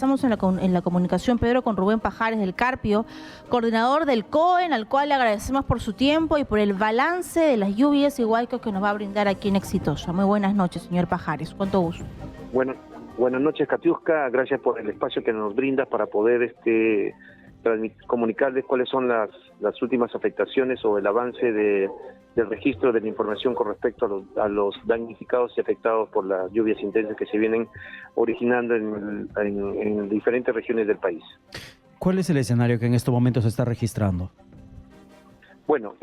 Estamos en la comunicación, Pedro, con Rubén Pajares del Carpio, coordinador del COEN, al cual le agradecemos por su tiempo y por el balance de las lluvias y huaicos que nos va a brindar aquí en Exitosa. Muy buenas noches, señor Pajares. Cuánto gusto. Buenas noches, Katiuska. Gracias por el espacio que nos brindas para poder comunicarles cuáles son las últimas afectaciones o el avance del registro de la información con respecto a los damnificados y afectados por las lluvias intensas que se vienen originando en diferentes regiones del país. ¿Cuál es el escenario que en estos momentos se está registrando? Bueno,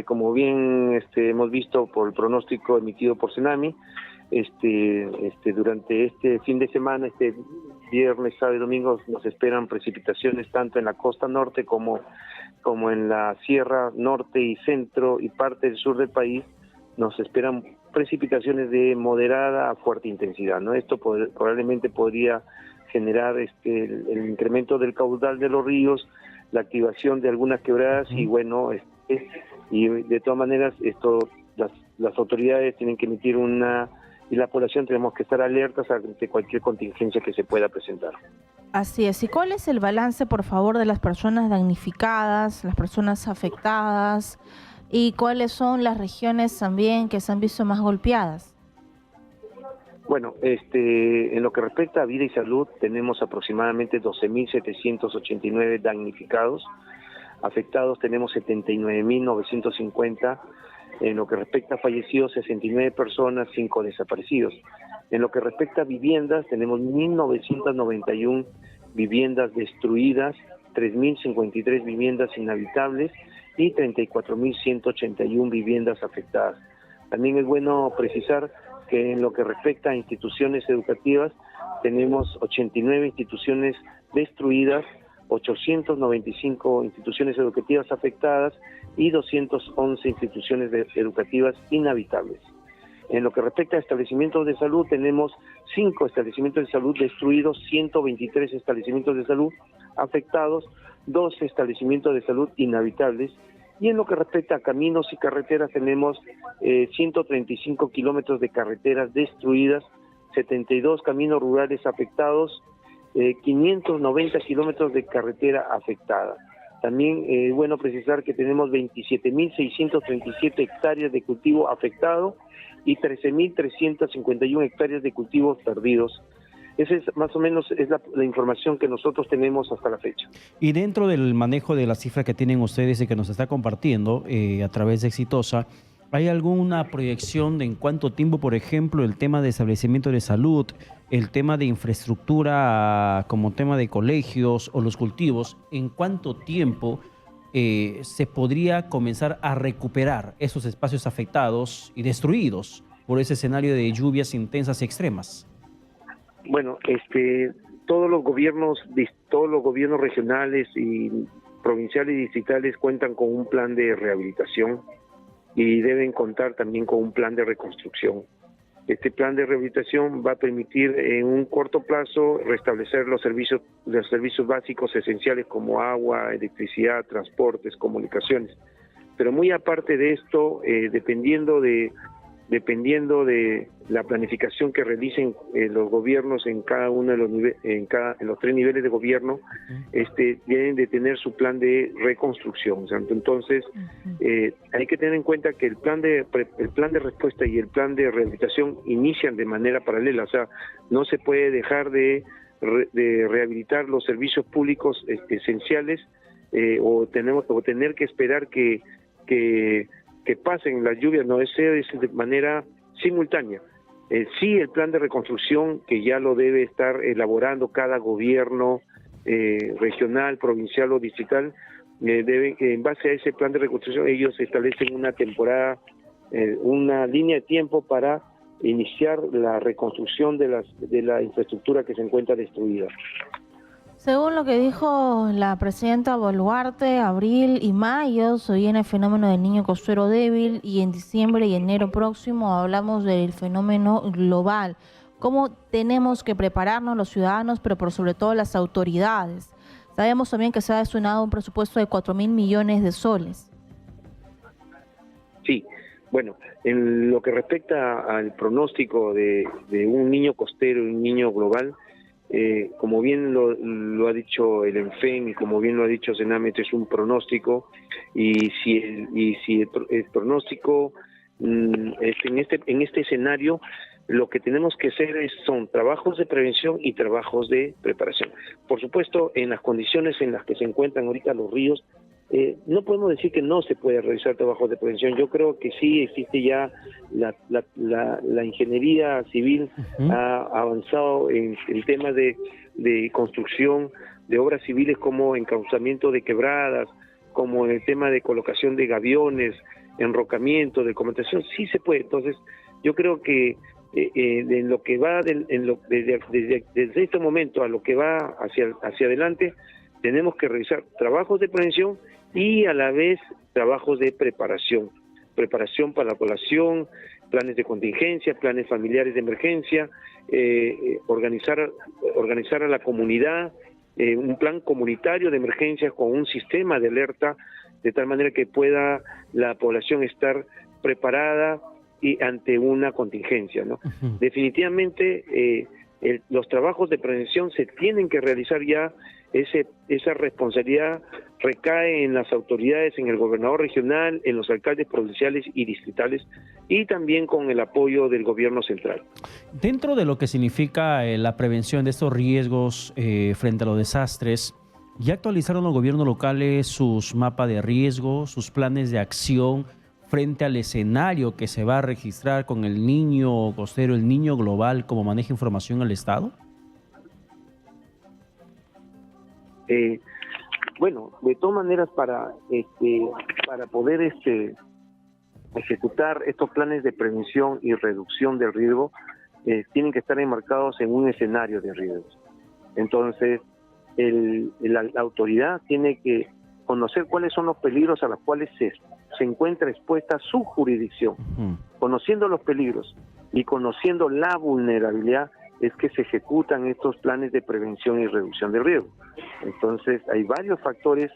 como bien hemos visto por el pronóstico emitido por Senami, durante este fin de semana, viernes, sábado y domingo, nos esperan precipitaciones tanto en la costa norte como en la sierra norte y centro y parte del sur del país. Nos esperan precipitaciones de moderada a fuerte intensidad, ¿no? Esto probablemente podría generar el incremento del caudal de los ríos, la activación de algunas quebradas y bueno, y de todas maneras las autoridades tienen que emitir y la población tenemos que estar alertas ante cualquier contingencia que se pueda presentar. Así es. ¿Y cuál es el balance, por favor, de las personas damnificadas, las personas afectadas? ¿Y cuáles son las regiones también que se han visto más golpeadas? Bueno, en lo que respecta a vida y salud, tenemos aproximadamente 12.789 damnificados. Afectados tenemos 79.950. En lo que respecta a fallecidos, 69 personas, 5 desaparecidos. En lo que respecta a viviendas, tenemos 1.991 viviendas destruidas, 3.053 viviendas inhabitables y 34.181 viviendas afectadas. También es bueno precisar que en lo que respecta a instituciones educativas, tenemos 89 instituciones destruidas, 895 instituciones educativas afectadas y 211 instituciones educativas inhabitables. En lo que respecta a establecimientos de salud, tenemos 5 establecimientos de salud destruidos, 123 establecimientos de salud afectados, 2 establecimientos de salud inhabitables. Y en lo que respecta a caminos y carreteras, tenemos 135 kilómetros de carreteras destruidas, 72 caminos rurales afectados, 590 kilómetros de carretera afectada. También es bueno precisar que tenemos 27.637 hectáreas de cultivo afectado y 13.351 hectáreas de cultivos perdidos. Esa es más o menos la información que nosotros tenemos hasta la fecha. Y dentro del manejo de la cifra que tienen ustedes y que nos está compartiendo a través de Exitosa, ¿hay alguna proyección de en cuánto tiempo, por ejemplo, el tema de establecimiento de salud, el tema de infraestructura como tema de colegios o los cultivos, en cuánto tiempo se podría comenzar a recuperar esos espacios afectados y destruidos por ese escenario de lluvias intensas y extremas? Bueno, todos los gobiernos regionales y provinciales y distritales cuentan con un plan de rehabilitación y deben contar también con un plan de reconstrucción. Este plan de rehabilitación va a permitir en un corto plazo restablecer los servicios básicos esenciales como agua, electricidad, transportes, comunicaciones. Pero muy aparte de esto, dependiendo de la planificación que realicen los gobiernos en cada uno de los en los 3 niveles de gobierno, deben de tener su plan de reconstrucción. Entonces, hay que tener en cuenta que el plan de respuesta y el plan de rehabilitación inician de manera paralela. O sea, no se puede dejar de rehabilitar los servicios públicos esenciales o tener que esperar que pasen las lluvias, no es de manera simultánea. Sí, el plan de reconstrucción, que ya lo debe estar elaborando cada gobierno regional, provincial o distrital, en base a ese plan de reconstrucción, ellos establecen una temporada, una línea de tiempo para iniciar la reconstrucción de la infraestructura que se encuentra destruida. Según lo que dijo la presidenta Boluarte, abril y mayo se viene el fenómeno del niño costero débil y en diciembre y enero próximo hablamos del fenómeno global. ¿Cómo tenemos que prepararnos los ciudadanos, pero por sobre todo las autoridades? Sabemos también que se ha destinado un presupuesto de 4.000 millones de soles. Sí, bueno, en lo que respecta al pronóstico de un niño costero y un niño global, como bien lo ha dicho el ENFEN y como bien lo ha dicho Sename, es un pronóstico, y si el pronóstico en este escenario, lo que tenemos que hacer son trabajos de prevención y trabajos de preparación. Por supuesto, en las condiciones en las que se encuentran ahorita los ríos, no podemos decir que no se puede realizar trabajos de prevención. Yo creo que sí existe ya la ingeniería civil ha avanzado en el tema de construcción de obras civiles, como encauzamiento de quebradas, como en el tema de colocación de gaviones, enrocamiento, de comentación, sí se puede. Entonces, yo creo que en lo que va desde este momento a lo que va hacia adelante, tenemos que realizar trabajos de prevención y a la vez trabajos de preparación para la población, planes de contingencia, planes familiares de emergencia, organizar a la comunidad, un plan comunitario de emergencia con un sistema de alerta, de tal manera que pueda la población estar preparada y ante una contingencia, ¿no? Definitivamente los trabajos de prevención se tienen que realizar ya. Esa responsabilidad recae en las autoridades, en el gobernador regional, en los alcaldes provinciales y distritales, y también con el apoyo del gobierno central. Dentro de lo que significa la prevención de estos riesgos frente a los desastres, ¿ya actualizaron los gobiernos locales sus mapas de riesgo, sus planes de acción frente al escenario que se va a registrar con el niño costero, el niño global, como maneja información el Estado? Bueno, de todas maneras, para poder ejecutar estos planes de prevención y reducción del riesgo, tienen que estar enmarcados en un escenario de riesgos. Entonces, la autoridad tiene que conocer cuáles son los peligros a los cuales se encuentra expuesta su jurisdicción. Conociendo los peligros y conociendo la vulnerabilidad, es que se ejecutan estos planes de prevención y reducción del riesgo. Entonces, hay varios factores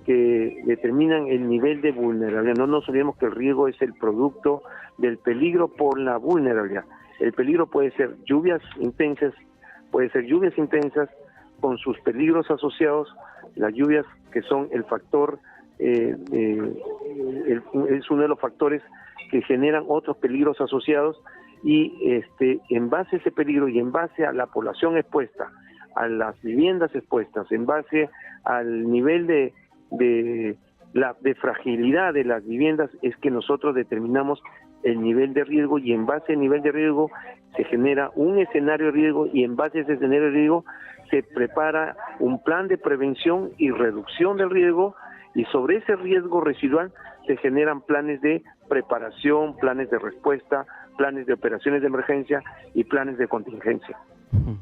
que determinan el nivel de vulnerabilidad. No nos olvidemos que el riesgo es el producto del peligro por la vulnerabilidad. El peligro puede ser lluvias intensas con sus peligros asociados, las lluvias que son el factor, es uno de los factores que generan otros peligros asociados, y en base a ese peligro y en base a la población expuesta, a las viviendas expuestas, en base al nivel de fragilidad de las viviendas, es que nosotros determinamos el nivel de riesgo, y en base al nivel de riesgo se genera un escenario de riesgo, y en base a ese escenario de riesgo se prepara un plan de prevención y reducción del riesgo, y sobre ese riesgo residual se generan planes de preparación, planes de respuesta, planes de operaciones de emergencia y planes de contingencia.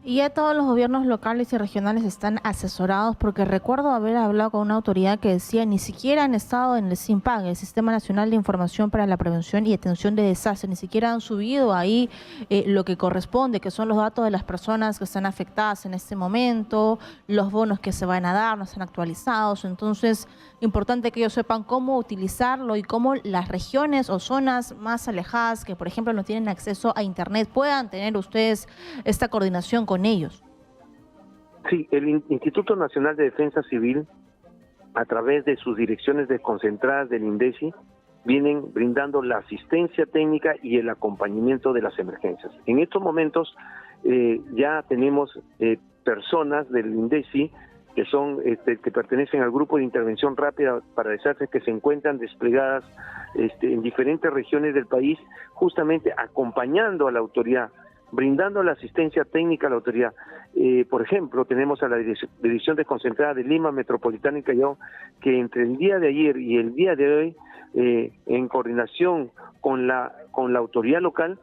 Y ya todos los gobiernos locales y regionales están asesorados, porque recuerdo haber hablado con una autoridad que decía ni siquiera han estado en el SINPAG, el Sistema Nacional de Información para la Prevención y Atención de Desastres, ni siquiera han subido ahí lo que corresponde, que son los datos de las personas que están afectadas en este momento, los bonos que se van a dar, no están actualizados. Entonces, importante que ellos sepan cómo utilizarlo y cómo las regiones o zonas más alejadas que, por ejemplo, no tienen acceso a Internet, puedan tener ustedes esta coordinación con ellos. Sí, el Instituto Nacional de Defensa Civil, a través de sus direcciones desconcentradas del INDECI, vienen brindando la asistencia técnica y el acompañamiento de las emergencias. En estos momentos ya tenemos personas del INDECI que son que pertenecen al grupo de intervención rápida para desastres, que se encuentran desplegadas en diferentes regiones del país, justamente acompañando a la autoridad, brindando la asistencia técnica a la autoridad. Por ejemplo, tenemos a la División Desconcentrada de Lima Metropolitana y Callao, que entre el día de ayer y el día de hoy, en coordinación con la autoridad local,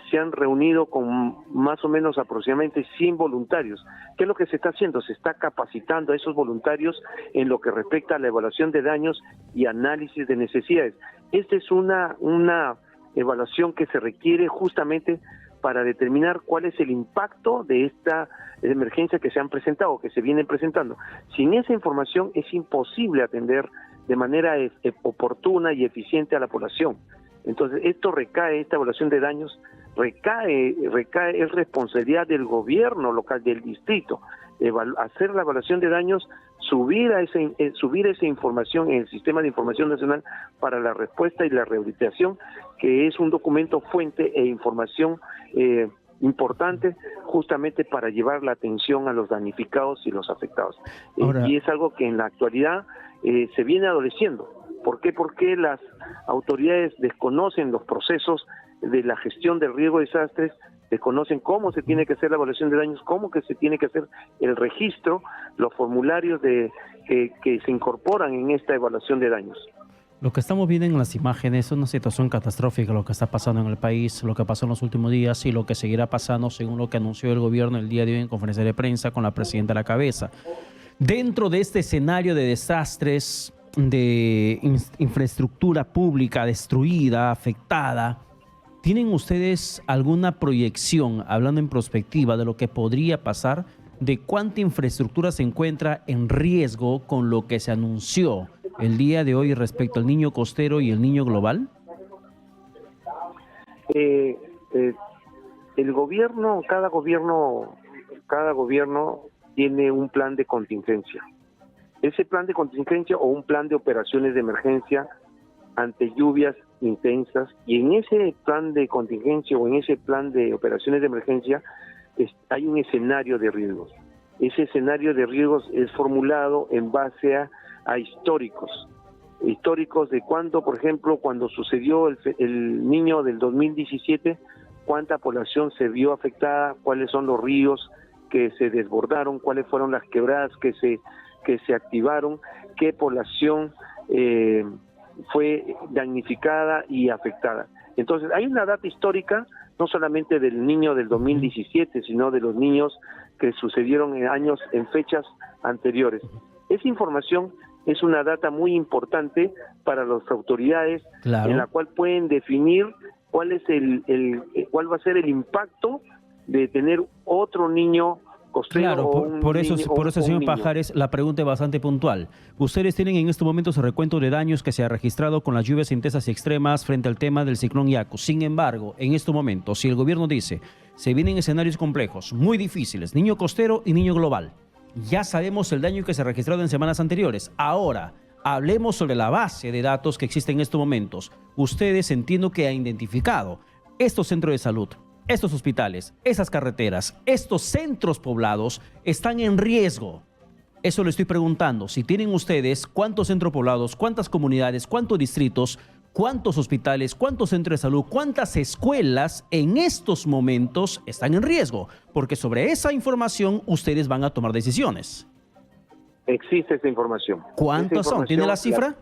se han reunido con más o menos aproximadamente 100 voluntarios. ¿Qué es lo que se está haciendo? Se está capacitando a esos voluntarios en lo que respecta a la evaluación de daños y análisis de necesidades. Esta es una evaluación que se requiere justamente para determinar cuál es el impacto de esta emergencia que se han presentado, que se vienen presentando. Sin esa información es imposible atender de manera oportuna y eficiente a la población. Entonces, esta evaluación de daños es responsabilidad del gobierno local, del distrito, hacer la evaluación de daños, subir esa información en el Sistema de Información Nacional para la Respuesta y la Rehabilitación, que es un documento fuente e información importante justamente para llevar la atención a los damnificados y los afectados. Y es algo que en la actualidad se viene adoleciendo. ¿Por qué? Porque las autoridades desconocen los procesos de la gestión del riesgo de desastres, desconocen cómo se tiene que hacer la evaluación de daños, cómo que se tiene que hacer el registro, los formularios que se incorporan en esta evaluación de daños. Lo que estamos viendo en las imágenes es una situación catastrófica, lo que está pasando en el país, lo que pasó en los últimos días y lo que seguirá pasando según lo que anunció el gobierno el día de hoy en conferencia de prensa con la presidenta a la cabeza. Dentro de este escenario de desastres, de infraestructura pública destruida, afectada, ¿tienen ustedes alguna proyección, hablando en perspectiva de lo que podría pasar, de cuánta infraestructura se encuentra en riesgo con lo que se anunció el día de hoy respecto al niño costero y el niño global? El gobierno, cada gobierno tiene un plan de contingencia. Ese plan de contingencia o un plan de operaciones de emergencia ante lluvias intensas, y en ese plan de contingencia o en ese plan de operaciones de emergencia hay un escenario de riesgos. Ese escenario de riesgos es formulado en base a históricos de cuando, por ejemplo, cuando sucedió el niño del 2017, cuánta población se vio afectada, cuáles son los ríos que se desbordaron, cuáles fueron las quebradas que se activaron, qué población fue damnificada y afectada. Entonces, hay una data histórica, no solamente del niño del 2017, sino de los niños que sucedieron en fechas anteriores. Esa información es una data muy importante para las autoridades, claro, en la cual pueden definir cuál va a ser el impacto de tener otro niño costero. Claro, por eso, señor Pajares, la pregunta es bastante puntual. Ustedes tienen en estos momentos el recuento de daños que se ha registrado con las lluvias intensas y extremas frente al tema del ciclón Yaku. Sin embargo, en estos momentos, si el gobierno dice, se vienen escenarios complejos, muy difíciles, niño costero y niño global, ya sabemos el daño que se ha registrado en semanas anteriores. Ahora, hablemos sobre la base de datos que existe en estos momentos. Ustedes entiendo que han identificado estos centros de salud, estos hospitales, esas carreteras, estos centros poblados están en riesgo. Eso le estoy preguntando. Si tienen ustedes cuántos centros poblados, cuántas comunidades, cuántos distritos, cuántos hospitales, cuántos centros de salud, cuántas escuelas en estos momentos están en riesgo. Porque sobre esa información ustedes van a tomar decisiones. Existe esa información. ¿Cuántos son? ¿Tiene la cifra?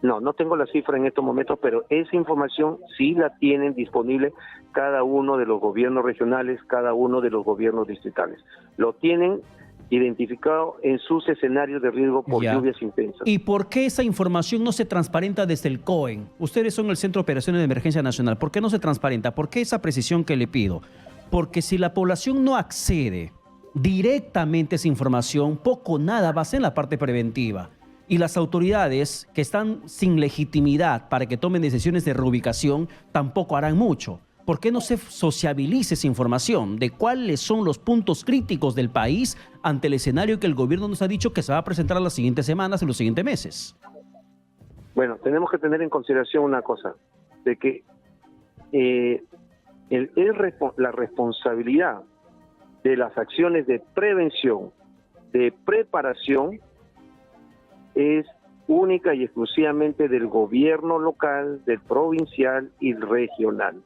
No tengo la cifra en estos momentos, pero esa información sí la tienen disponible cada uno de los gobiernos regionales, cada uno de los gobiernos distritales. Lo tienen identificado en sus escenarios de riesgo por lluvias intensas. ¿Y por qué esa información no se transparenta desde el COEN? Ustedes son el Centro de Operaciones de Emergencia Nacional. ¿Por qué no se transparenta? ¿Por qué esa precisión que le pido? Porque si la población no accede directamente a esa información, poco o nada va a ser en la parte preventiva. Y las autoridades que están sin legitimidad para que tomen decisiones de reubicación tampoco harán mucho. ¿Por qué no se sociabiliza esa información de cuáles son los puntos críticos del país ante el escenario que el gobierno nos ha dicho que se va a presentar en las siguientes semanas, en los siguientes meses? Bueno, tenemos que tener en consideración una cosa, de que la responsabilidad de las acciones de prevención, de preparación, es única y exclusivamente del gobierno local, del provincial y regional.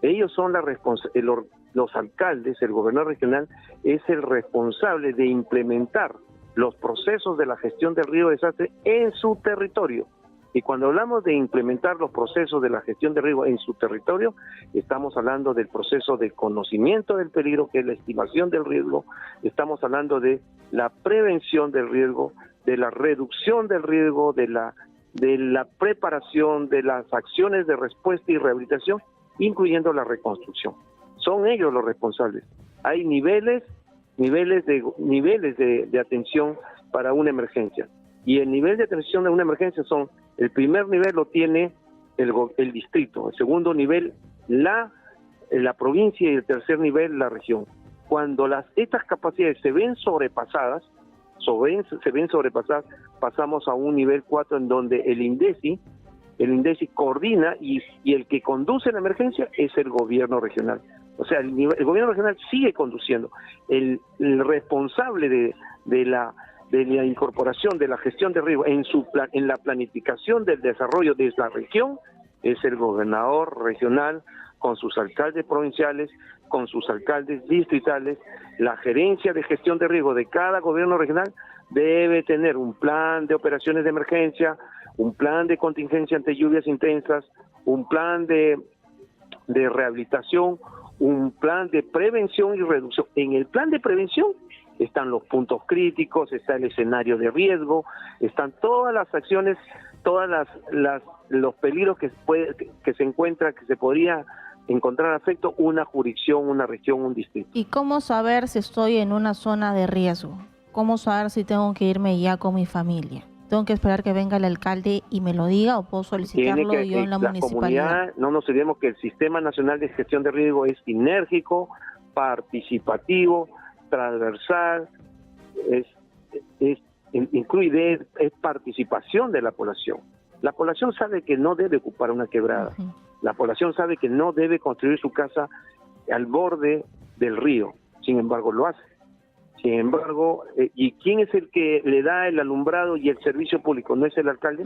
Ellos son los alcaldes, el gobernador regional es el responsable de implementar los procesos de la gestión del riesgo de desastre en su territorio. Y cuando hablamos de implementar los procesos de la gestión de riesgo en su territorio, estamos hablando del proceso de conocimiento del peligro, que es la estimación del riesgo, estamos hablando de la prevención del riesgo, de la reducción del riesgo, de la preparación, de las acciones de respuesta y rehabilitación, incluyendo la reconstrucción. Son ellos los responsables. Hay niveles de atención para una emergencia. Y el nivel de atención de una emergencia son, el primer nivel lo tiene el distrito, el segundo nivel la la provincia y el tercer nivel la región. Cuando estas capacidades se ven sobrepasadas, pasamos a un nivel 4 en donde el INDECI coordina y el que conduce la emergencia es el gobierno regional. O sea, el gobierno regional sigue conduciendo. El responsable de la incorporación de la gestión de riesgo en la planificación del desarrollo de esta región es el gobernador regional con sus alcaldes provinciales, con sus alcaldes distritales. La gerencia de gestión de riesgo de cada gobierno regional debe tener un plan de operaciones de emergencia, un plan de contingencia ante lluvias intensas, un plan de rehabilitación, un plan de prevención y reducción. En el plan de prevención están los puntos críticos, está el escenario de riesgo, están todas las acciones, los peligros que se encuentra, que se podría encontrar afecto una jurisdicción, una región, un distrito. ¿Y cómo saber si estoy en una zona de riesgo? ¿Cómo saber si tengo que irme ya con mi familia? ¿Tengo que esperar que venga el alcalde y me lo diga o puedo solicitarlo yo en la municipalidad? No nos olvidemos que el Sistema Nacional de Gestión de Riesgo es sinérgico, participativo, transversal, incluye participación de la población. La población sabe que no debe ocupar una quebrada. La población sabe que no debe construir su casa al borde del río. Sin embargo, lo hace. Sin embargo, ¿y quién es el que le da el alumbrado y el servicio público? ¿No es el alcalde?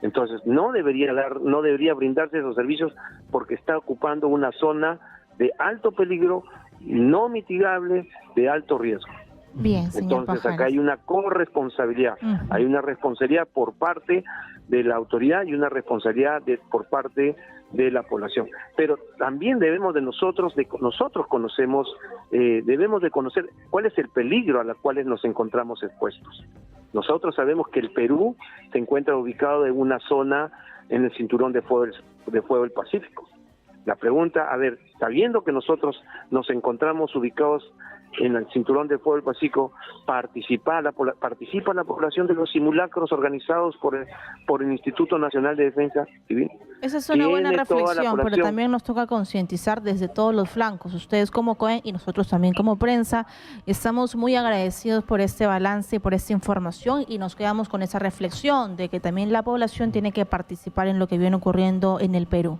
Entonces, no debería brindarse esos servicios porque está ocupando una zona de alto peligro, no mitigable, de alto riesgo. Bien, señor Entonces, Pajares. acá hay una corresponsabilidad. Hay una responsabilidad por parte de la autoridad y una responsabilidad por parte de la población. Pero también debemos debemos de conocer cuál es el peligro al cual nos encontramos expuestos. Nosotros sabemos que el Perú se encuentra ubicado en una zona en el cinturón de fuego del Pacífico. La pregunta, sabiendo que nosotros nos encontramos ubicados en el cinturón de fuego del Pacífico, participa la población de los simulacros organizados por el Instituto Nacional de Defensa Civil. Esa es una buena reflexión, pero también nos toca concientizar desde todos los flancos. Ustedes como COE y nosotros también como prensa estamos muy agradecidos por este balance y por esta información y nos quedamos con esa reflexión de que también la población tiene que participar en lo que viene ocurriendo en el Perú.